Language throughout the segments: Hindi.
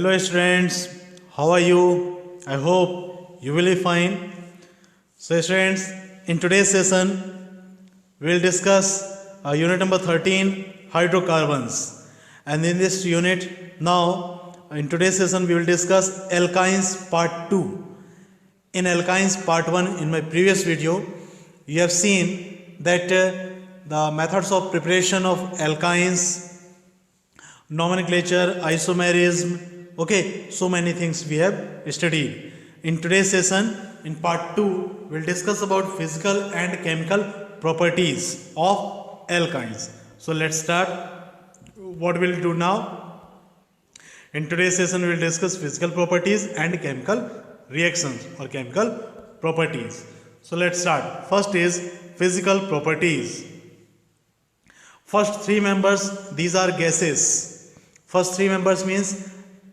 Hello students, how are you? I hope you will be fine. So students, in today's session, we will discuss unit number 13, hydrocarbons. And in this unit, now, in today's session, we will discuss alkynes part 2. In alkynes part 1, in my previous video, you have seen that the methods of preparation of alkynes, nomenclature, isomerism, okay, so many things we have studied. In today's session, in part 2, we'll discuss about physical and chemical properties of alkynes. So let's start. What we'll do now? In today's session, we'll discuss physical properties and chemical reactions or chemical properties. So let's start. First is physical properties. First three members, these are gases. First three members means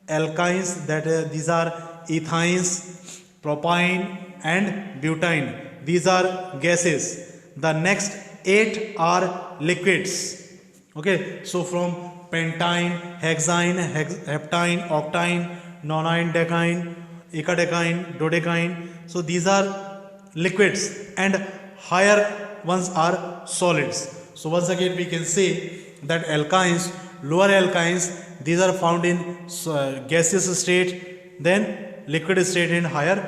alkynes, that these are ethynes, propyne and butane. These are gases. The next 8 are liquids. Okay, so from pentyne, hexyne, heptyne, octyne, nonine, decyne, ecadecyne, dodecyne. So these are liquids and higher ones are solids. So once again we can say that alkynes, lower alkynes, these are found in gaseous state, then liquid state, and higher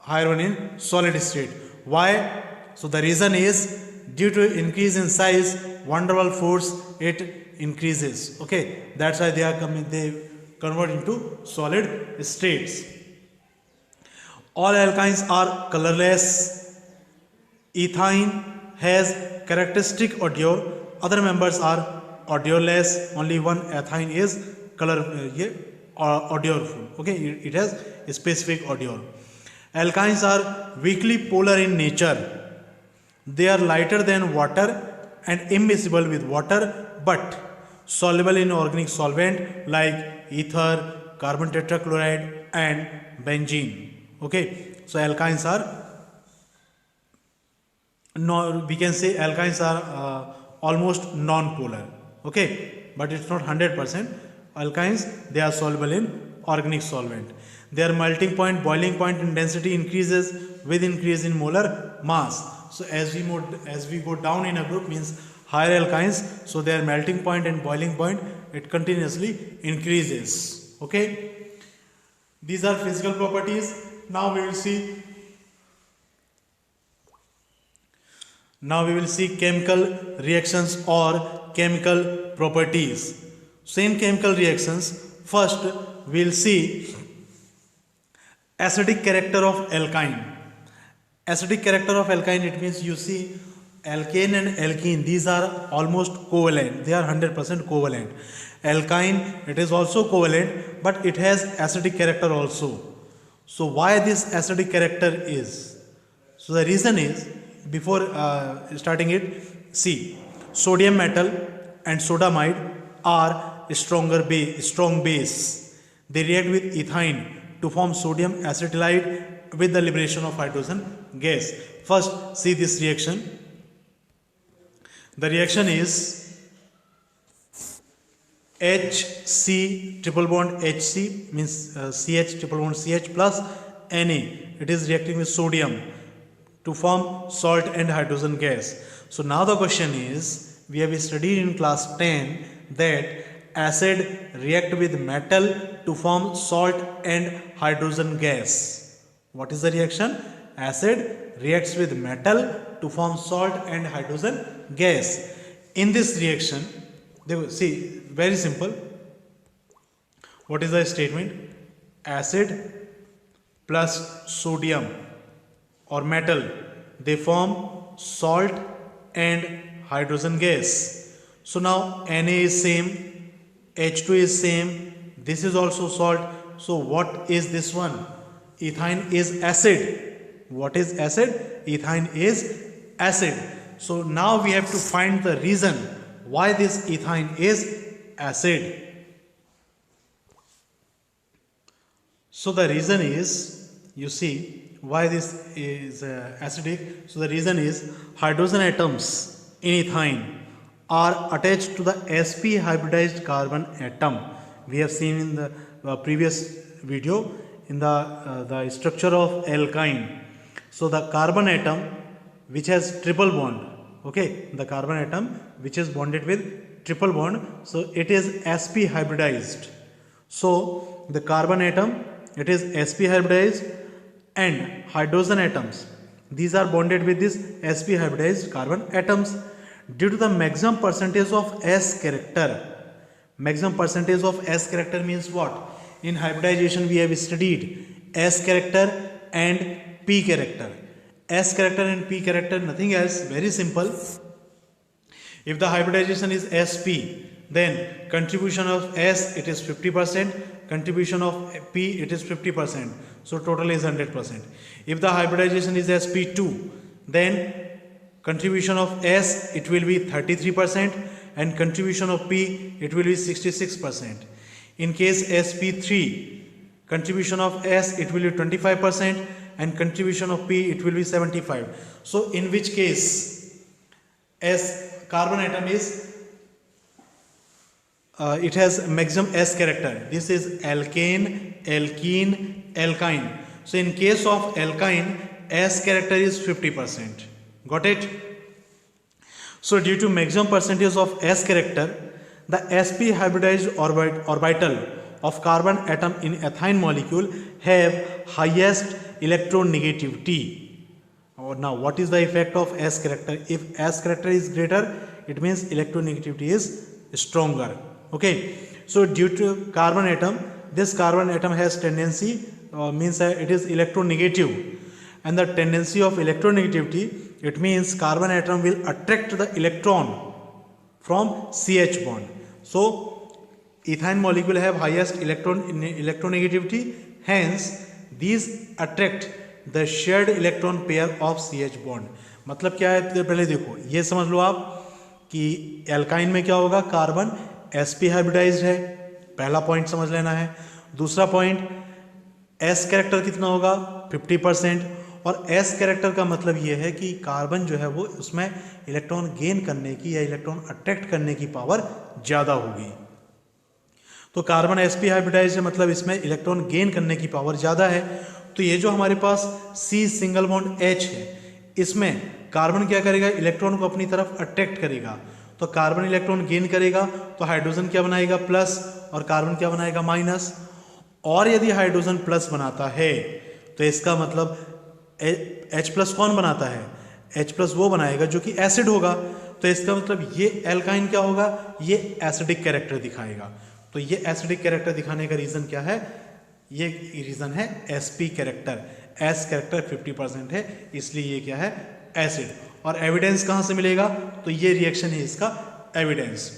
one in solid state. Why? So the reason is due to increase in size, van der Waals force, it increases. Okay, that's why they convert into solid states. All alkynes are colorless. Ethine has characteristic odor. Other members are odorless. Only one ethine is odorful. Okay, it has a specific odor. Alkynes are weakly polar in nature. They are lighter than water and immiscible with water, but soluble in organic solvent like ether, carbon tetrachloride and benzene. Okay, so alkynes are we can say alkynes are almost non-polar. Okay, but it's not 100%. Alkynes, they are soluble in organic solvent. Their melting point, boiling point and density increases with increase in molar mass. So as we go down in a group means higher alkynes, so their melting point and boiling point, it continuously increases. Okay, these are physical properties. Now we will see chemical reactions or chemical properties. So in chemical reactions, first we will see acidic character of alkyne. Acidic character of alkyne, it means you see alkane and alkene, these are almost covalent. They are 100% covalent. Alkyne, it is also covalent, but it has acidic character also. So why this acidic character is? So the reason is, before starting it, see, sodium metal and sodamide are strong base. They react with ethine to form sodium acetylide with the liberation of hydrogen gas. First, see this reaction. The reaction is HC triple bond HC means CH triple bond CH plus Na. It is reacting with sodium to form salt and hydrogen gas. So now the question is, we have studied in class 10 that acid react with metal to form salt and hydrogen gas. What is the reaction? Acid reacts with metal to form salt and hydrogen gas. In this reaction, see, very simple. What is the statement? Acid plus sodium or metal, they form salt and hydrogen gas. So now Na is same, H2 is same, this is also salt. So what is this one? Ethine is acid. What is acid? Ethine is acid. So now we have to find the reason why this ethine is acid. So the reason is, you see, why this is acidic. So the reason is hydrogen atoms in ethine are attached to the sp hybridized carbon atom we have seen in the previous video in the structure of alkyne. So the carbon atom which has triple bond, okay, the carbon atom which is bonded with triple bond, so it is sp hybridized. So the carbon atom, it is sp hybridized, and hydrogen atoms, these are bonded with this sp hybridized carbon atoms. Due to the maximum percentage of s character, maximum percentage of s character means what? In hybridization we have studied s character and p character. S character and p character, nothing else, very simple. If the hybridization is sp, then contribution of s, it is 50%, contribution of p, it is 50%, so total is 100%. If the hybridization is sp2, then contribution of s, it will be 33%, and contribution of p, it will be 66%. In case sp3, contribution of s, it will be 25%, and contribution of p, it will be 75%. So in which case s carbon atom is it has maximum s character. This is alkane, alkene, alkyne. So in case of alkyne, s character is 50%. Got it? So due to maximum percentage of s character, the sp hybridized orbital of carbon atom in ethyne molecule have highest electronegativity. Now what is the effect of s character? If s character is greater, it means electronegativity is stronger. Okay, so due to carbon atom, this carbon atom has tendency, means it is electronegative, and the tendency of electronegativity, it means carbon atom will attract the electron from CH bond. So ethyne molecule have highest electronegativity, hence these attract the shared electron pair of CH bond. मतलब क्या है, तो पहले देखो ये समझ लो आप कि एल्काइन में क्या होगा, कार्बन sp हाइब्रिडाइज्ड है, पहला पॉइंट समझ लेना है. दूसरा पॉइंट s कैरेक्टर कितना होगा, 50%, और s कैरेक्टर का मतलब ये है कि कार्बन जो है वो उसमें इलेक्ट्रॉन गेन करने की या इलेक्ट्रॉन अट्रैक्ट करने की पावर ज़्यादा होगी. तो कार्बन sp हाइब्रिडाइज्ड है, मतलब इसमें इलेक्ट्रॉन गेन करने की पावर ज़्यादा है. तो ये जो हमारे पास C सिंगल बॉन्ड H है, इसमें कार्बन क्या करेगा, इलेक्ट्रॉन को अपनी तरफ अट्रैक्ट करेगा. तो कार्बन इलेक्ट्रॉन गेन करेगा तो हाइड्रोजन क्या बनाएगा, प्लस, और कार्बन क्या बनाएगा, माइनस. और यदि हाइड्रोजन प्लस बनाता है तो इसका मतलब H प्लस कौन बनाता है, H प्लस वो बनाएगा जो कि एसिड होगा. तो इसका मतलब ये एल्काइन क्या होगा, ये एसिडिक कैरेक्टर दिखाएगा. तो ये एसिडिक कैरेक्टर दिखाने का रीज़न क्या है, ये रीज़न है sp कैरेक्टर. s कैरेक्टर 50% है, इसलिए ये क्या है, एसिड. और एविडेंस कहाँ से मिलेगा, तो ये रिएक्शन है इसका evidence.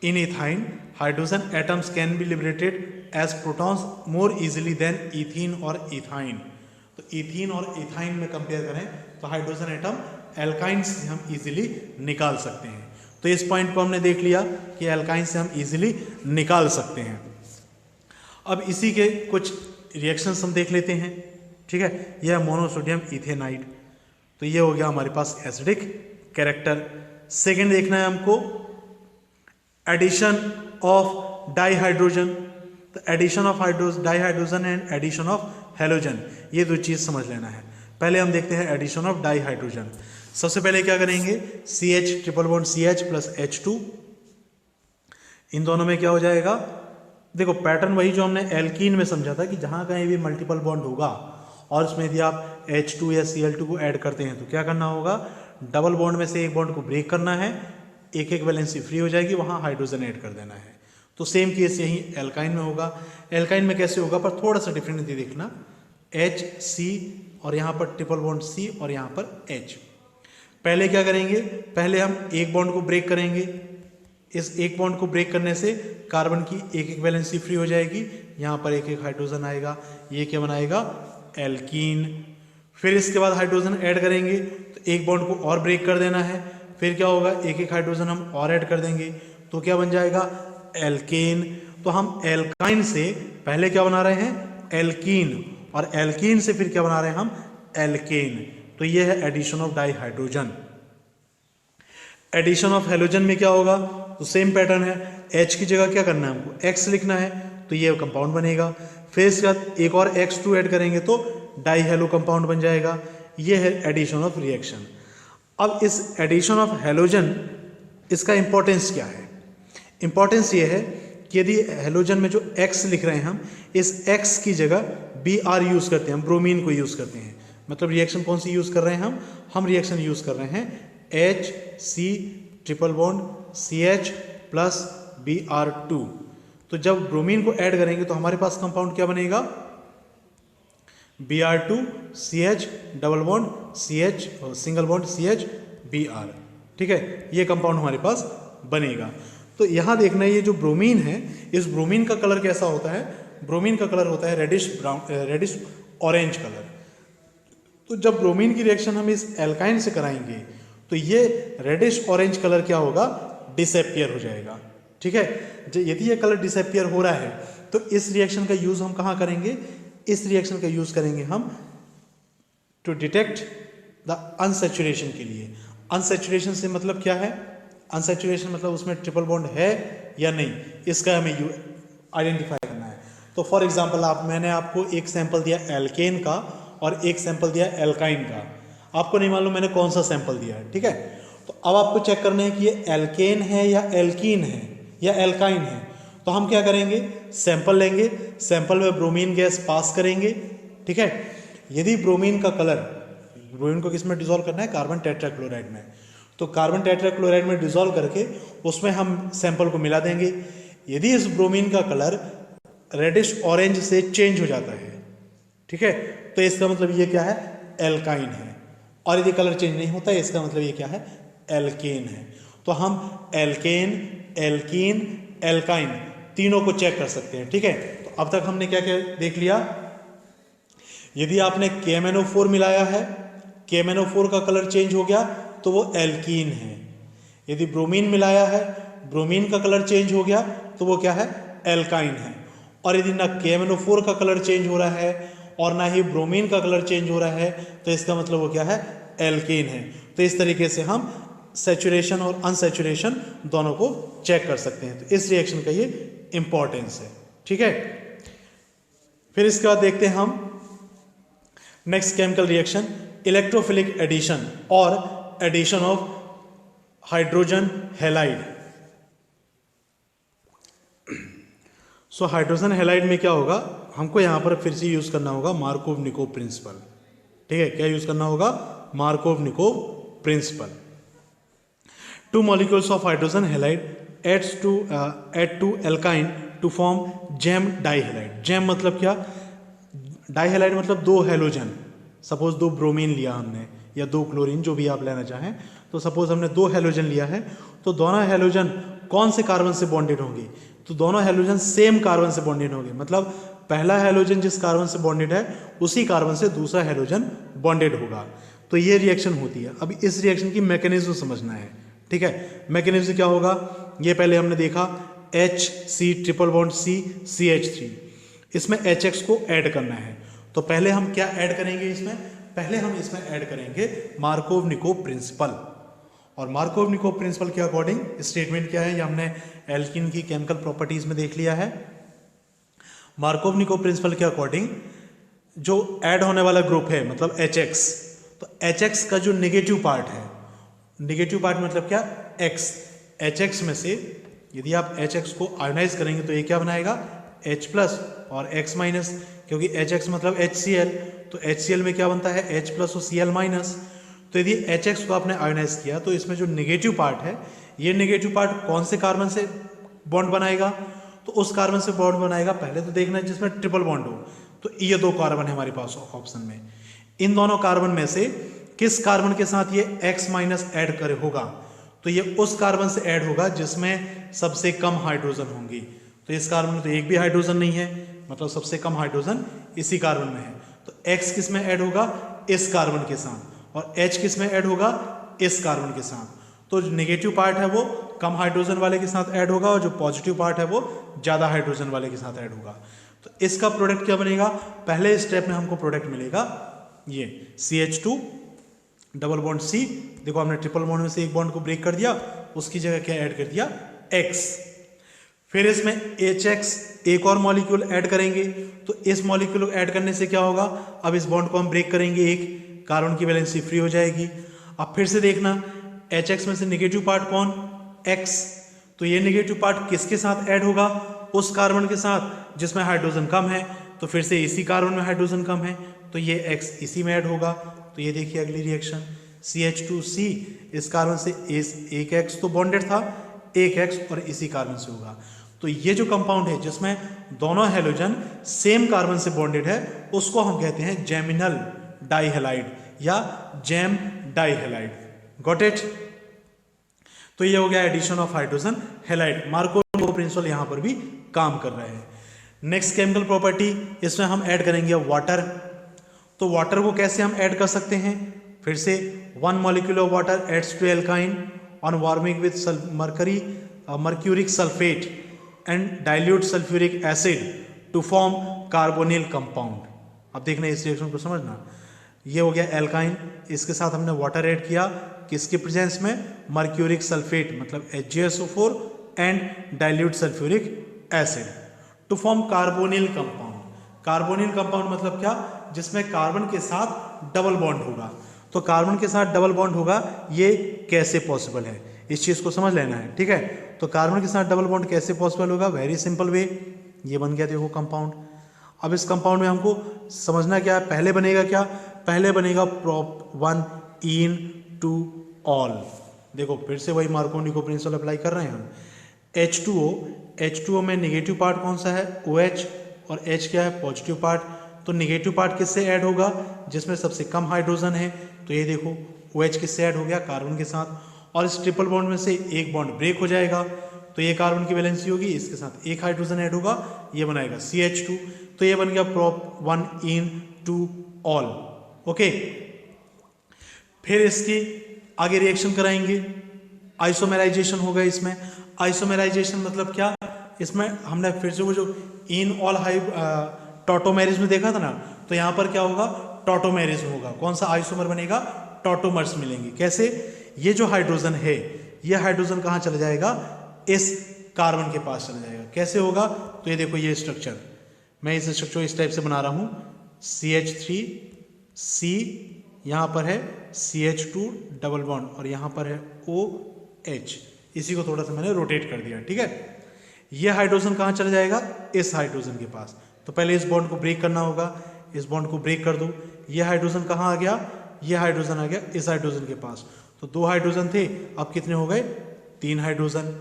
In ethyne hydrogen atoms can be liberated as protons more easily than ethene और इथाइन. तो इथीन और इथाइन में कंपेयर करें तो हाइड्रोजन एटम एल्काइन से हम इजीली निकाल सकते हैं. तो इस पॉइंट को हमने देख लिया कि एल्काइन से हम इजीली निकाल सकते हैं. अब इसी के कुछ रिएक्शंस हम देख लेते हैं. ठीक है, यह है मोनोसोडियम इथेनाइड. तो ये हो गया हमारे पास एसिडिक कैरेक्टर. सेकेंड देखना है हमको एडिशन ऑफ डाइहाइड्रोजन. तो addition of dihydrogen and addition of halogen, ये दो चीज़ समझ लेना है. पहले हम देखते हैं एडिशन ऑफ डाइहाइड्रोजन. सबसे पहले क्या करेंगे, CH triple bond CH plus H2, इन दोनों में क्या हो जाएगा, देखो पैटर्न वही जो हमने एल्कीन में समझा था कि जहाँ कहीं भी मल्टीपल बॉन्ड होगा और उसमें यदि आप H2 या Cl2 को ऐड करते हैं तो क्या करना होगा, डबल बॉन्ड में से एक बॉन्ड को ब्रेक करना है, एक एक वैलेंसी फ्री हो जाएगी, वहाँ हाइड्रोजन ऐड कर देना है. तो सेम केस यही एल्काइन में होगा. एल्काइन में कैसे होगा, पर थोड़ा सा डिफरेंट देखना, HC और यहाँ पर ट्रिपल बॉन्ड C और यहाँ पर H. पहले क्या करेंगे, पहले हम एक बॉन्ड को ब्रेक करेंगे. इस एक बॉन्ड को ब्रेक करने से कार्बन की एक एक वैलेंसी फ्री हो जाएगी, यहाँ पर एक एक हाइड्रोजन आएगा, ये क्या बनाएगा, एल्कीन. फिर इसके बाद हाइड्रोजन ऐड करेंगे तो एक बॉन्ड को और ब्रेक कर देना है, फिर क्या होगा, एक एक हाइड्रोजन हम और ऐड कर देंगे तो क्या बन जाएगा, एल्केन. तो हम एल्काइन से पहले क्या बना रहे हैं, एल्कीन, और एल्कीन से फिर क्या बना रहे हैं हम, एल्केन. तो ये है addition of dihydrogen. Addition of halogen में क्या होगा, तो सेम पैटर्न है, H की जगह क्या करना है हमको, X लिखना है, तो ये कंपाउंड बनेगा। फिर इसके बाद एक और X2 ऐड करेंगे तो डाई हेलो कंपाउंड बन जाएगा। ये है एडिशन ऑफ रिएक्शन। अब इस एडिशन ऑफ हेलोजन, इसका इंपॉर्टेंस क्या है? इंपॉर्टेंस ये है कि यदि हेलोजन में जो X लिख रहे हैं हम, इस X की जगह Br यूज़ करते हैं, हम ब्रोमीन को यूज़ करते हैं। मतलब रिएक्शन कौन सी यूज़ कर रहे हैं हम रिएक्शन यूज़ कर रहे हैं HC triple bond CH plus Br2। तो जब ब्रोमीन को ऐड करेंगे तो हमारे पास कंपाउंड क्या बनेगा, Br2 CH double bond CH single bond CH Br। ठीक है, ये कंपाउंड हमारे पास बनेगा। तो यहाँ देखना, ये जो ब्रोमीन है, इस ब्रोमीन का कलर कैसा होता है? ब्रोमीन का कलर होता है reddish brown, reddish orange colour. तो जब ब्रोमीन की रिएक्शन हम इस एल्काइन से कराएंगे तो ये रेडिश ऑरेंज कलर क्या होगा, डिसअपियर हो जाएगा। ठीक है, यदि ये कलर डिसअपियर हो रहा है तो इस रिएक्शन का यूज हम कहाँ करेंगे? इस रिएक्शन का यूज करेंगे हम टू डिटेक्ट द अनसैचुरेशन के लिए। अनसैचुरेशन से मतलब क्या है? अनसैचुरेशन मतलब उसमें ट्रिपल बॉन्ड है या नहीं, इसका हमें आइडेंटिफाई करना है। तो फॉर एग्जांपल मैंने आपको एक सैंपल दिया एल्केन का और एक सैंपल दिया एल्काइन का। आपको नहीं मालूम मैंने कौन सा सैंपल दिया है। ठीक है, तो अब आपको चेक करना है कि ये एल्केन है या एल्कीन है या एल्काइन है। तो हम क्या करेंगे, सैंपल लेंगे, सैंपल में ब्रोमीन गैस पास करेंगे। ठीक है, यदि ब्रोमीन का कलर, ब्रोमीन को किस में डिसॉल्व करना है, कार्बन टेट्राक्लोराइड में, तो कार्बन टेट्राक्लोराइड में डिसॉल्व करके उसमें हम सैंपल को मिला देंगे। यदि इस ब्रोमीन का कलर रेडिश ऑरेंज से चेंज हो जाता है, ठीक है, तो इसका मतलब ये क्या है, एल्काइन है। और यदि कलर चेंज नहीं होता है, इसका मतलब ये क्या है, एल्केन है। तो हम एल्केन, एल्कीन, एल्काइन तीनों को चेक कर सकते हैं। ठीक है, तो अब तक हमने क्या क्या देख लिया? यदि आपने KMnO4 मिलाया है, KMnO4 का कलर चेंज हो गया तो वो एल्कीन है। यदि ब्रोमीन मिलाया है, ब्रोमीन का कलर चेंज हो गया तो वो क्या है, एल्काइन है। और यदि ना KMnO4 का कलर चेंज हो रहा है और ना ही ब्रोमीन का कलर चेंज हो रहा है, तो इसका मतलब वो क्या है, एल्केन है। तो इस तरीके से हम सैचुरेशन और अनसैचुरेशन दोनों को चेक कर सकते हैं। तो इस रिएक्शन का ये इंपॉर्टेंस है। ठीक है, फिर इसके बाद देखते हैं हम next chemical reaction, electrophilic addition और addition of hydrogen halide. So hydrogen halide में क्या होगा, हमको यहाँ पर फिर से यूज करना होगा मार्कोव-निकोव प्रिंसिपल। ठीक है, क्या यूज करना होगा, मार्कोव-निकोव principal. Two molecules of hydrogen halide add to alkyne to form JAM dihalide। JAM मतलब क्या, डाइहेलाइड मतलब दो हेलोजन। सपोज दो ब्रोमीन लिया हमने या दो क्लोरीन, जो भी आप लेना चाहें। तो सपोज हमने दो हेलोजन लिया है, तो दोनों हेलोजन कौन से कार्बन से बॉन्डेड होंगे, तो दोनों हेलोजन सेम कार्बन से बॉन्डेड होंगे। मतलब पहला हेलोजन जिस कार्बन से बॉन्डेड है उसी कार्बन से दूसरा हेलोजन बॉन्डेड होगा। तो ये रिएक्शन होती है। अब इस रिएक्शन की मैकेनिज्म समझना है। ठीक है, मैकेनिज्म क्या होगा, ये पहले हमने देखा HC triple bond C CH3, इसमें HX को ऐड करना है। तो पहले हम क्या ऐड करेंगे इसमें, पहले हम इसमें ऐड करेंगे मार्कोव-निकोव प्रिंसिपल। और मार्कोव-निकोव प्रिंसिपल के अकॉर्डिंग स्टेटमेंट क्या है, ये हमने एल्कीन की केमिकल प्रॉपर्टीज में देख लिया है। मार्कोव-निकोव प्रिंसिपल के अकॉर्डिंग जो ऐड होने वाला ग्रुप है मतलब HX, तो HX का जो नेगेटिव पार्ट है, नेगेटिव पार्ट मतलब क्या, X, HX में से यदि आप HX को आयोनाइज करेंगे तो ये क्या बनाएगा, H प्लस और X माइनस, क्योंकि HX मतलब HCl, तो HCl में क्या बनता है, H प्लस और Cl माइनस। तो यदि HX को आपने आयोनाइज किया तो इसमें जो नेगेटिव पार्ट है, ये नेगेटिव पार्ट कौन से कार्बन से बॉन्ड बनाएगा, तो उस कार्बन से बॉन्ड बनाएगा, पहले तो देखना है जिसमें ट्रिपल बॉन्ड हो। तो ये दो कार्बन है हमारे पास ऑप्शन में, इन दोनों कार्बन में से किस कार्बन के साथ ये X माइनस ऐड करे होगा, तो ये उस कार्बन से ऐड होगा जिसमें सबसे कम हाइड्रोजन होंगी। तो इस कार्बन में तो एक भी हाइड्रोजन नहीं है, मतलब सबसे कम हाइड्रोजन इसी कार्बन में है। तो X किस में ऐड होगा, इस कार्बन के साथ, और H किस में ऐड होगा, इस कार्बन के साथ। तो जो नेगेटिव पार्ट है वो कम हाइड्रोजन वाले के साथ ऐड होगा और जो पॉजिटिव पार्ट है वो ज़्यादा हाइड्रोजन वाले के साथ ऐड होगा। तो इसका प्रोडक्ट क्या बनेगा, पहले स्टेप में हमको प्रोडक्ट मिलेगा ये CH2 डबल बॉन्ड C। देखो हमने ट्रिपल बॉन्ड में से एक बॉन्ड को ब्रेक कर दिया, उसकी जगह क्या ऐड कर दिया, X। फिर इसमें HX एक और मॉलिक्यूल ऐड करेंगे, तो इस मॉलिक्यूल को ऐड करने से क्या होगा, अब इस बॉन्ड को हम ब्रेक करेंगे, एक कार्बन की वैलेंसी फ्री हो जाएगी। अब फिर से देखना HX में से नेगेटिव पार्ट कौन, X, तो ये नेगेटिव पार्ट किसके साथ ऐड होगा, उस कार्बन के साथ जिसमें हाइड्रोजन कम है, तो फिर से इसी कार्बन में हाइड्रोजन कम है, तो ये X इसी में ऐड होगा। तो ये देखिए अगली रिएक्शन CH2C, इस कार्बन से एक X तो बॉन्डेड था, एक X और इसी कार्बन से होगा। तो ये जो कंपाउंड है जिसमें दोनों हैलोजन सेम कार्बन से बॉन्डेड है, उसको हम कहते हैं जेमिनल डाइहेलाइड या जेम डाइहेलाइड। Got it. तो ये हो गया addition of hydrogen halide. Markovnikov principle यहां पर भी काम कर रहे हैं। नेक्स्ट केमिकल प्रॉपर्टी, इसमें हम ऐड करेंगे वाटर। तो वाटर को कैसे हम ऐड कर सकते हैं, फिर से 1 molecule of water adds to alkyne on warming with mercuric sulphate and dilute sulphuric acid to form carbonyl compound. अब देखना इस रिएक्शन को समझना, ये हो गया एल्काइन, इसके साथ हमने वाटर ऐड किया, किसके प्रेजेंस में, मर्क्यूरिक सल्फेट मतलब HgSO4 and dilute sulphuric acid to form carbonyl compound. Carbonyl compound मतलब क्या, जिसमें कार्बन के साथ डबल बॉन्ड होगा। तो कार्बन के साथ डबल बॉन्ड होगा, ये कैसे पॉसिबल है, इस चीज को समझ लेना है, ठीक है। तो कार्बन के साथ डबल बॉन्ड कैसे पॉसिबल होगा, वेरी सिंपल वे, ये बन गया देखो कंपाउंड। अब इस कंपाउंड में हमको समझना क्या है, पहले बनेगा क्या, पहले बनेगा prop 1 इन टू ऑल। देखो फिर से वही मार्कोनी को प्रिंसिपल अप्लाई कर रहे हैं हम। H2O में नेगेटिव पार्ट कौन सा है, OH, और H क्या है, पॉजिटिव पार्ट। तो नेगेटिव पार्ट किससे ऐड होगा, जिसमें सबसे कम हाइड्रोजन है, तो ये देखो OH किससे ऐड हो गया, कार्बन के साथ। और इस ट्रिपल बॉन्ड में से एक बॉन्ड ब्रेक हो जाएगा, तो ये कार्बन की वैलेंसी होगी, इसके साथ एक हाइड्रोजन ऐड होगा, ये बनाएगा CH2। तो ये बन गया prop 1 en two ol. Okay, फिर इसकी आगे रिएक्शन कराएंगे, आइसोमेराइजेशन होगा इसमें। आइसोमेराइजेशन मतलब क्या, इसमें हमने फिर से वो जो इन ऑल टॉटोमेरिज में देखा था ना, तो यहां पर क्या होगा, टॉटोमेरिज होगा। कौन सा आइसोमर बनेगा, टॉटोमर्स मिलेंगे। कैसे, ये जो हाइड्रोजन है, ये हाइड्रोजन कहां चला जाएगा, इस कार्बन के पास चला जाएगा। कैसे होगा, तो ये देखो ये स्ट्रक्चर, मैं इस स्ट्रक्चर इस टाइप से बना रहा हूं, CH3C, यहां पर है CH2 डबल बॉन्ड, और यहां पर है OH। इसी को थोड़ा सा मैंने रोटेट कर दिया, ठीक है। ये हाइड्रोजन कहां चला जाएगा, इस हाइड्रोजन के पास। तो पहले इस बॉन्ड को ब्रेक करना होगा, इस बॉन्ड को ब्रेक कर दो। ये हाइड्रोजन कहां आ गया, ये हाइड्रोजन आ गया इस हाइड्रोजन के पास। तो 2 हाइड्रोजन थे, अब कितने हो गए, 3 हाइड्रोजन।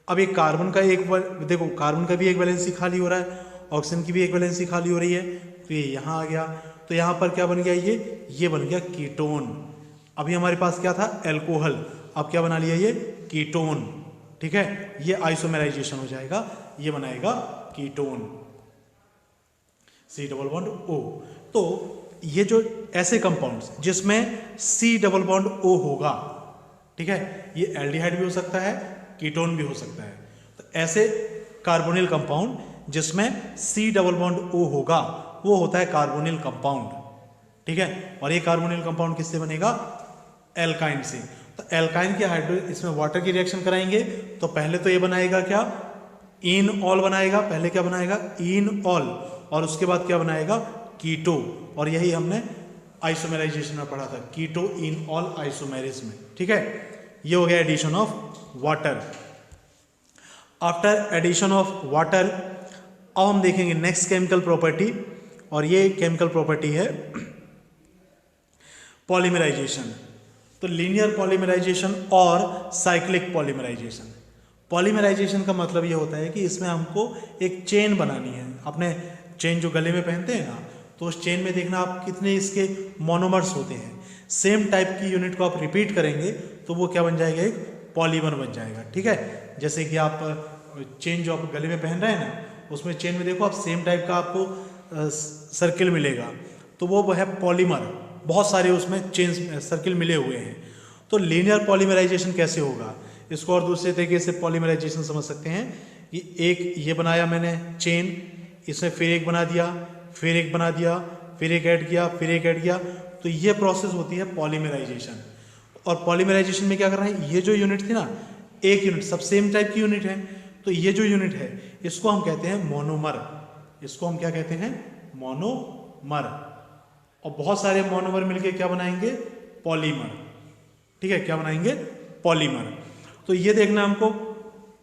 अब एक कार्बन का एक, देखो कार्बन का भी एक वैलेंसी खाली हो रहा है, ऑक्सीजन की भी एक वैलेंसी खाली हो रही है, तो ये यहाँ आ गया। तो यहाँ पर क्या बन गया, ये बन गया कीटोन। अभी हमारे पास क्या था, एल्कोहल, अब क्या बना लिया, ये कीटोन, ठीक है। ये आइसोमेराइजेशन हो जाएगा, ये बनाएगा ketone, C double bond O। तो ये जो ऐसे कंपाउंड्स जिसमें C डबल बॉन्ड O होगा, ठीक है, ये एल्डिहाइड भी हो सकता है, कीटोन भी हो सकता है। तो ऐसे कार्बोनिल कंपाउंड जिसमें C डबल बॉन्ड O होगा, वो होता है कार्बोनिल कंपाउंड, ठीक है। और ये कार्बोनिल कंपाउंड किससे बनेगा, एल्काइन से। तो एल्काइन के हाइड्रो, इसमें वाटर की रिएक्शन कराएंगे, तो पहले तो ये बनाएगा क्या, इन ऑल बनाएगा, पहले क्या बनाएगा, इन ऑल, और उसके बाद क्या बनाएगा, कीटो। और यही हमने आइसोमेराइजेशन में पढ़ा था, कीटो इन ऑल आइसोमेरिज में, ठीक है। ये हो गया addition of water. After addition of water, अब हम देखेंगे नेक्स्ट केमिकल प्रॉपर्टी, और ये केमिकल प्रॉपर्टी है पॉलीमराइजेशन। तो लीनियर पॉलीमराइजेशन और साइक्लिक पॉलीमराइजेशन। पॉलीमराइजेशन का मतलब ये होता है कि इसमें हमको एक चेन बनानी है। अपने चेन जो गले में पहनते हैं ना, तो उस चेन में देखना आप कितने इसके मोनोमर्स होते हैं। सेम टाइप की यूनिट को आप रिपीट करेंगे तो वो क्या बन जाएगा, एक पॉलीमर बन जाएगा, ठीक है। जैसे कि आप चेन जो आप गले में पहन रहे हैं ना, उसमें चेन में देखो आप सेम टाइप का आपको सर्किल मिलेगा, तो वो है पॉलीमर। बहुत सारे उसमें चेन सर्किल मिले हुए हैं। तो लीनियर पॉलीमराइजेशन कैसे होगा, इसको और दूसरे तरीके से पॉलीमराइजेशन समझ सकते हैं कि एक ये बनाया मैंने चेन, इसमें फिर एक बना दिया, फिर एक बना दिया, फिर एक ऐड किया, फिर एक ऐड किया, तो ये प्रोसेस होती है पॉलीमराइजेशन। और पॉलीमराइजेशन में क्या कर रहे हैं, ये जो यूनिट थी ना, एक यूनिट, सब सेम टाइप की यूनिट है, तो ये जो यूनिट है इसको हम कहते हैं मोनोमर। इसको हम क्या कहते हैं? मोनोमर। और बहुत सारे मोनोमर मिलके क्या बनाएंगे? पॉलीमर। ठीक है, क्या बनाएंगे? पॉलीमर। तो ये देखना हमको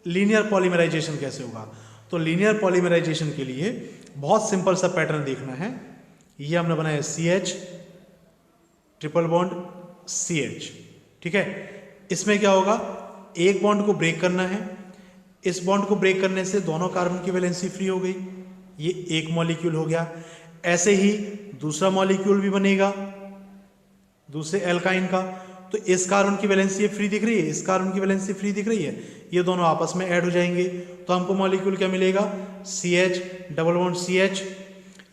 लीनियर पॉलीमराइजेशन कैसे होगा। तो लीनियर पॉलीमराइजेशन के लिए बहुत सिंपल सा पैटर्न देखना है। ये हमने बनाया CH ट्रिपल बॉन्ड CH। ठीक है, इसमें क्या होगा? एक बॉन्ड को ब्रेक करना है, इस बॉन्ड को ब्रेक करने से दोनों कार्बन की वैलेंसी फ्री हो गई, ये एक मॉलिक्यूल हो गया। ऐसे ही दूसरा मॉलिक्यूल भी बनेगा दूसरे एल्काइन का, तो इस कार्बन की वैलेंसी फ्री दिख रही है, इस कार्बन की वैलेंसी फ्री दिख रही है, ये दोनों आपस में ऐड हो जाएंगे, तो हमको मॉलिक्यूल क्या मिलेगा? CH double bond CH।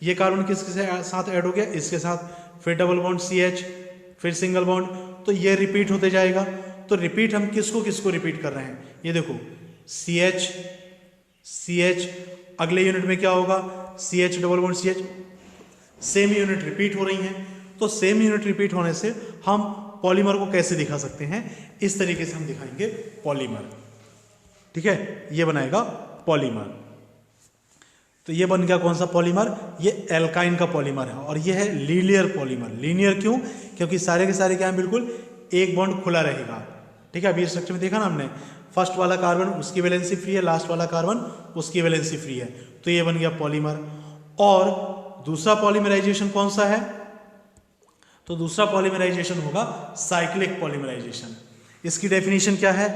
ये कार्बन किसके साथ ऐड हो गया? इसके साथ, फिर डबल बॉन्ड CH, फिर सिंगल बॉन्ड, तो ये रिपीट होते जाएगा। तो रिपीट हम किसको किसको रिपीट कर रहे हैं? ये देखो CH CH, अगले यूनिट में क्या होगा? CH double bond CH, same unit repeat हो रही हैं। तो सेम यूनिट रिपीट होने से हम पॉलीमर को कैसे दिखा सकते हैं? इस तरीके से हम दिखाएंगे पॉलीमर। ठीक है, ये बनाएगा पॉलीमर। तो ये बन गया कौन सा पॉलीमर? ये एल्काइन का पॉलीमर है, और ये है लीनियर पॉलीमर। लीनियर क्यों? क्योंकि सारे के सारे क्या है? बिल्कुल एक बॉन्ड खुला रहेगा। ठीक है, अभी स्ट्रक्चर में देखा ना हमने, फर्स्ट वाला कार्बन उसकी वैलेंसी फ्री है, लास्ट वाला कार्बन उसकी वैलेंसी फ्री है, तो ये बन गया पॉलीमर। और दूसरा पॉलीमराइजेशन कौन सा है? तो दूसरा पॉलीमराइजेशन होगा साइक्लिक पॉलीमराइजेशन। इसकी डेफिनेशन क्या है?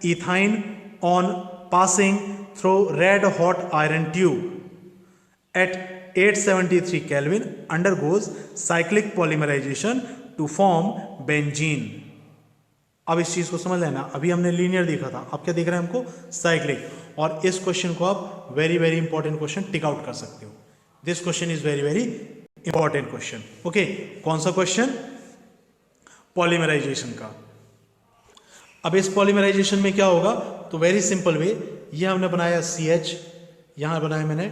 Ethyne on passing through red hot iron tube at 873 Kelvin undergoes cyclic polymerization to form benzene। अब इस चीज को समझ लेना, अभी हमने लीनियर देखा था, अब क्या देख रहे हैं हमको? साइक्लिक। और इस क्वेश्चन को आप very very important question tick out कर सकते हो। This question is very very important question. Okay, कौन सा क्वेश्चन? पॉलीमराइजेशन का। अब इस पॉलीमराइजेशन में क्या होगा? तो वेरी सिंपल वे, ये हमने बनाया CH, यहां बनाया मैंने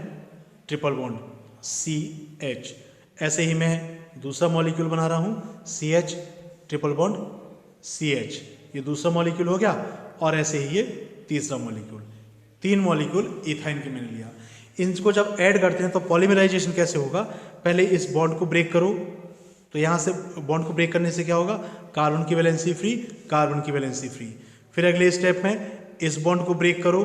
ट्रिपल बॉन्ड CH। ऐसे ही मैं दूसरा मॉलिक्यूल बना रहा हूं CH ट्रिपल बॉन्ड CH, ये दूसरा मॉलिक्यूल हो गया। और ऐसे ही ये तीसरा मॉलिक्यूल, तीन मॉलिक्यूल इथाइन के मैंने लिया। इनको जब ऐड करते हैं तो पॉलीमराइजेशन कैसे होगा? पहले इस बॉन्ड को ब्रेक करो, तो यहां से बॉन्ड को ब्रेक करने से क्या होगा? कार्बन की वैलेंसी फ्री, कार्बन की वैलेंसी फ्री। फिर अगले स्टेप में इस बॉन्ड को ब्रेक करो,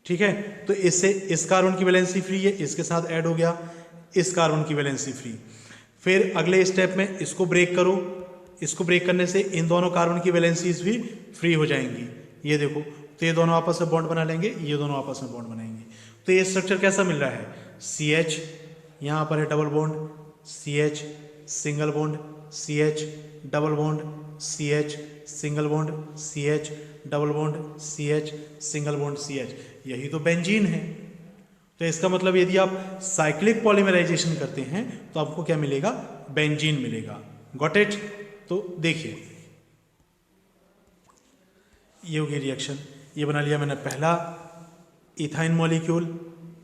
ठीक है, तो इससे इस कार्बन की वैलेंसी फ्री है, इसके साथ ऐड हो गया इस कार्बन की वैलेंसी फ्री। फिर अगले स्टेप में इसको ब्रेक करो, इसको ब्रेक करने से इन दोनों कार्बन की वैलेंसीज भी फ्री हो जाएंगी। ये देखो, तो ये दोनों आपस में बॉन्ड बना लेंगे, ये दोनों आपस में बॉन्ड बनाएंगे। तो ये स्ट्रक्चर कैसा मिल रहा है? CH, यहाँ पर है double bond CH, single bond CH, double bond CH, single bond CH, double bond CH, single bond CH। यही तो बेंजीन है। तो इसका मतलब यदि आप साइक्लिक पॉलीमराइजेशन करते हैं तो आपको क्या मिलेगा? बेंजीन मिलेगा। Got it? तो देखिए, ये हो गई रिएक्शन। ये बना लिया मैंने पहला इथाइन मॉलिक्यूल,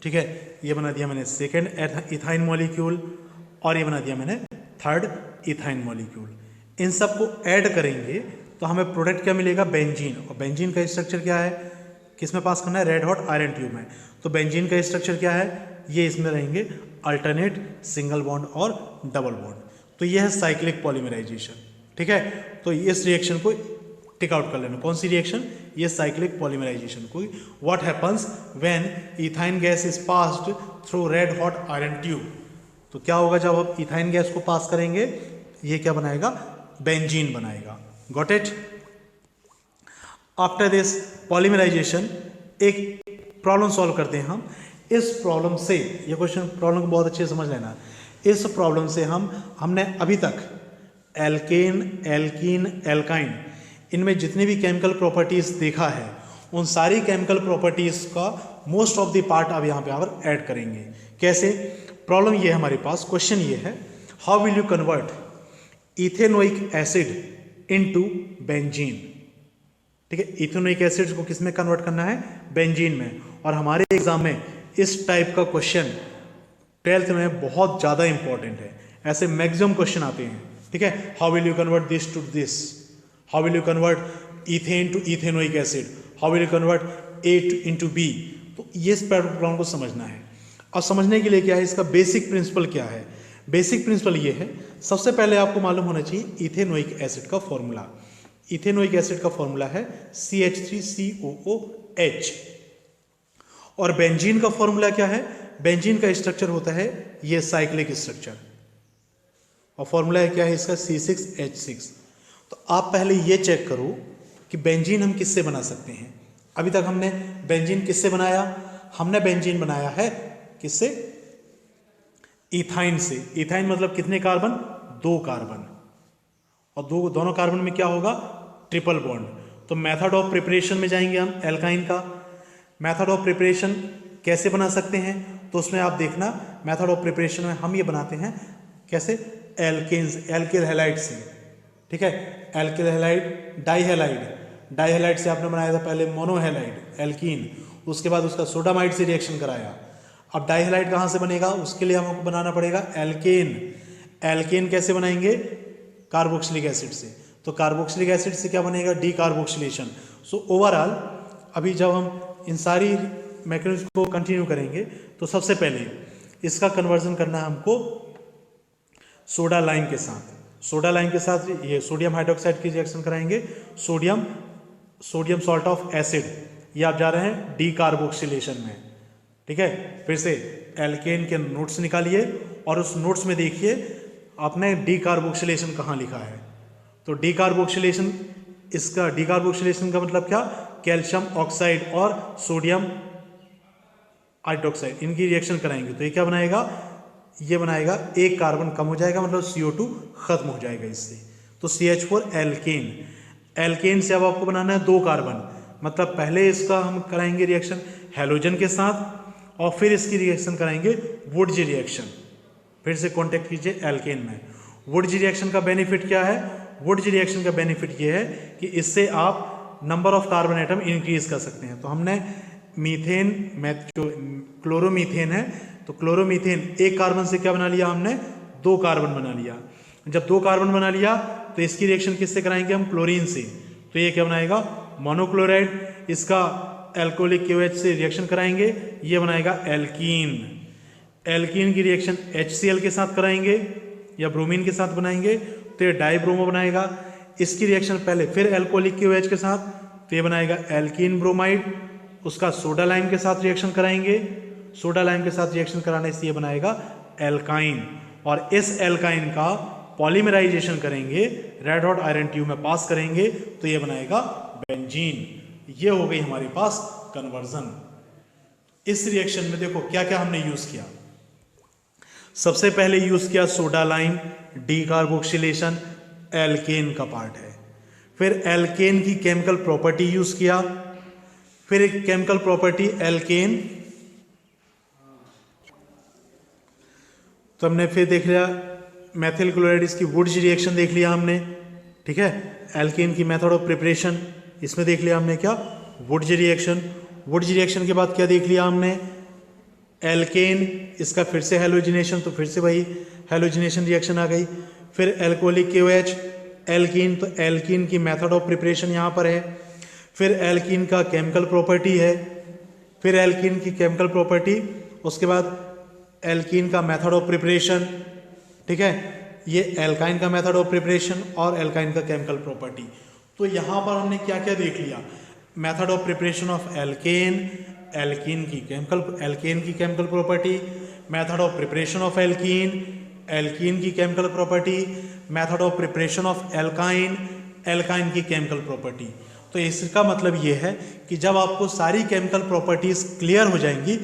ठीक है, ये बना दिया मैंने सेकेंड इथाइन मॉलिक्यूल, और ये बना दिया मैंने थर्ड इथाइन मॉलिक्यूल। इन सबको ऐड करेंगे तो हमें प्रोडक्ट क्या मिलेगा? बेंजीन। और बेंजीन का स्ट्रक्चर क्या है? किस में पास करना है? रेड हॉट आयरन ट्यूब में। तो बेंजीन का स्ट्रक्चर क्या है? ये इसमें रहेंगे अल्टरनेट सिंगल बॉन्ड और डबल बॉन्ड। तो ये है साइक्लिक पॉलीमराइजेशन। ठीक है, तो इस रिएक्शन को टिक आउट कर लेना। कौन सी रिएक्शन? ये साइक्लिक पॉलीमराइजेशन को। What happens when ethyne gas is passed through red hot iron tube? तो क्या होगा जब आप इथाइन गैस को पास करेंगे? ये क्या बनाएगा? बेंजीन बनाएगा। Got it? After this polymerisation एक प्रॉब्लम सॉल्व करते हैं हम। इस प्रॉब्लम से, ये क्वेश्चन प्रॉब्लम को बहुत अच्छे से समझ लेना। इस प्रॉब्लम से हमने अभी तक एल्केन, एल्कीन, एल्काइन, इनमें जितने भी केमिकल प्रॉपर्टीज देखा है उन सारी केमिकल प्रॉपर्टीज का मोस्ट ऑफ द पार्ट अब यहाँ पे आप ऐड करेंगे। कैसे? प्रॉब्लम ये है हमारे पास, क्वेश्चन ये है, how will you convert ethanoic acid into benzene? ठीक है, इथेनोइक एसिड को किस में कन्वर्ट करना है? बेंजीन में। और हमारे एग्जाम में इस टाइप का क्वेश्चन 12th में बहुत ज़्यादा इंपॉर्टेंट है। ऐसे मैक्सिमम क्वेश्चन आते हैं। ठीक है, how will you convert this to this, how will you convert ethane to ethanoic acid, how will convert A into B. तो ये इस प्रॉब्लम को समझना है। अब समझने के लिए क्या है, इसका बेसिक प्रिंसिपल क्या है। बेसिक प्रिंसिपल ये है, सबसे पहले आपको मालूम होना चाहिए इथेनोइक एसिड का फॉर्मूला। इथेनोइक एसिड का फॉर्मूला है CH3COOH। और बेंजीन का फॉर्मूला क्या है, बेंजीन का स्ट्रक्चर होता है ये साइक्लिक स्ट्रक्चर, और फॉर्मूला है क्या है इसका C6H6। तो आप पहले ये चेक करो कि बेंजीन हम किससे बना सकते हैं। अभी तक हमने बेंजीन किससे बनाया, हमने बेंजीन बनाया है किससे, इथाइन से। इथाइन मतलब कितने कार्बन, 2 कार्बन, और दोनों कार्बन में क्या होगा, ट्रिपल बॉन्ड। तो मेथड ऑफ प्रिपरेशन में जाएंगे हम एल्काइन का। मेथड ऑफ प्रिपरेशन कैसे बना सकते हैं, तो उसमें आप देखना मेथड ऑफ प्रिपरेशन में हम ये बनाते हैं कैसे, एल्केन्स, एल्किल हैलाइड से, ठीक है। एल्किल हैलाइड, डाइहैलाइड से आपने बनाया था पहले मोनोहैलाइड एल्कीन, उसके बाद उसका सोडामाइड से रिएक्शन कराया। अब डाइहैलाइड कहाँ से बनेगा, उसके लिए हमको बनाना पड़ेगा एल्केन। एल्केन कैसे बनाएंगे, कार्बोक्सिलिक एसिड से। तो कार्बोक्सिलिक एसिड से क्या बनेगा, डी कार्बोक्सिलेशन। सो ओवरऑल अभी जब हम इन सारी मैकेनिज्म को कंटिन्यू करेंगे तो सबसे पहले इसका कन्वर्जन करना है हमको सोडा लाइम के साथ। सोडा लाइम के साथ ये सोडियम हाइड्रोक्साइड की रिएक्शन कराएंगे, सोडियम सॉल्ट ऑफ एसिड, ये आप जा रहे हैं डी कार्बोक्सिलेशन में, ठीक है। फिर से एल्केन के नोट्स निकालिए और उस नोट्स में देखिए आपने डी कार्बोक्सिलेशन कहाँ लिखा है। तो डी कार्बोक्सिलेशन, इसका डी कार्बोक्सिलेशन का मतलब क्या, कैल्शियम ऑक्साइड और सोडियम हाइड्रोक्साइड इनकी रिएक्शन कराएंगे। तो ये क्या बनाएगा, ये बनाएगा एक कार्बन कम हो जाएगा, मतलब CO2 खत्म हो जाएगा इससे। तो CH4 एल्केन। एल्केन से अब आपको बनाना है 2 कार्बन, मतलब पहले इसका हम कराएंगे रिएक्शन हैलोजन के साथ और फिर इसकी रिएक्शन कराएंगे वुडजी रिएक्शन। फिर से कांटेक्ट कीजिए एल्केन में। वुडजी रिएक्शन का बेनिफिट क्या है, वुडजी रिएक्शन का बेनिफिट ये है कि इससे आप number of carbon atom increase कर सकते हैं। तो हमने मीथेन जो क्लोरोमीथेन है, तो क्लोरोमीथेन एक कार्बन से क्या बना लिया हमने, 2 कार्बन बना लिया। जब 2 कार्बन बना लिया तो इसकी रिएक्शन किससे कराएंगे हम, क्लोरीन से। तो ये क्या बनाएगा, मोनोक्लोराइड। इसका एल्कोहलिक KOH से रिएक्शन कराएंगे, ये बनाएगा एल्कीन। एल्कीन की रिएक्शन HCl के साथ कराएंगे या ब्रोमीन के साथ बनाएंगे, तो ये डाइब्रोमो बनाएगा। इसकी रिएक्शन पहले फिर एल्कोहलिक KOH के साथ, तो ये बनाएगा एल्कीन ब्रोमाइड। उसका सोडा लाइम के साथ रिएक्शन कराएंगे, सोडा लाइम के साथ रिएक्शन कराने से ये बनाएगा एल्काइन, और इस एल्काइन का पॉलीमराइजेशन करेंगे, रेड हॉट आयरन ट्यूब में पास करेंगे, तो ये बनाएगा बेंजीन। ये हो गई हमारे पास कन्वर्जन। इस रिएक्शन में देखो क्या क्या हमने यूज किया। सबसे पहले यूज किया soda lime, decarboxylation alkane का पार्ट है। फिर एल्केन की केमिकल प्रॉपर्टी यूज किया, फिर एक केमिकल प्रॉपर्टी एल्केन, तो हमने फिर देख लिया मेथिल क्लोराइड, इसकी वुडजी रिएक्शन देख लिया हमने, ठीक है। एल्केन की मेथड ऑफ प्रिपरेशन इसमें देख लिया हमने क्या, वुडजी रिएक्शन। वुडजी रिएक्शन के बाद क्या देख लिया हमने, एल्केन, इसका फिर से हेलोजिनेशन, तो फिर से वही हेलोजिनेशन रिएक्शन आ गई। फिर एल्कोहलिक KOH एल्कीन, तो एल्कीन की मेथड ऑफ प्रिपरेशन यहाँ पर है। फिर एल्कीन का केमिकल प्रॉपर्टी है, फिर एल्कीन की केमिकल प्रॉपर्टी, उसके बाद एल्कीन का मेथड ऑफ प्रिपरेशन, ठीक है। ये एल्काइन का मेथड ऑफ प्रिपरेशन और एल्काइन का केमिकल प्रॉपर्टी। तो यहाँ पर हमने क्या क्या देख लिया, method of preparation of alkane, alkene की chemical property, method of preparation of alkene, alkene की chemical property, method of preparation of alkyne, alkyne की केमिकल प्रॉपर्टी। तो इसका मतलब ये है कि जब आपको सारी केमिकल प्रॉपर्टीज क्लियर हो जाएंगी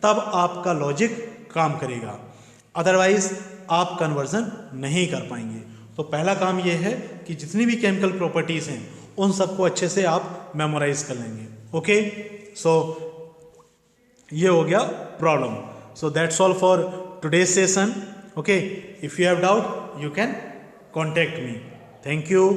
तब आपका लॉजिक काम करेगा, अदरवाइज आप कन्वर्जन नहीं कर पाएंगे। तो पहला काम यह है कि जितनी भी केमिकल प्रॉपर्टीज हैं उन सबको अच्छे से आप मेमोराइज कर लेंगे। ओके, सो ये हो गया problem. So that's all for today's session. Okay, if you have doubt you can contact me. Thank you.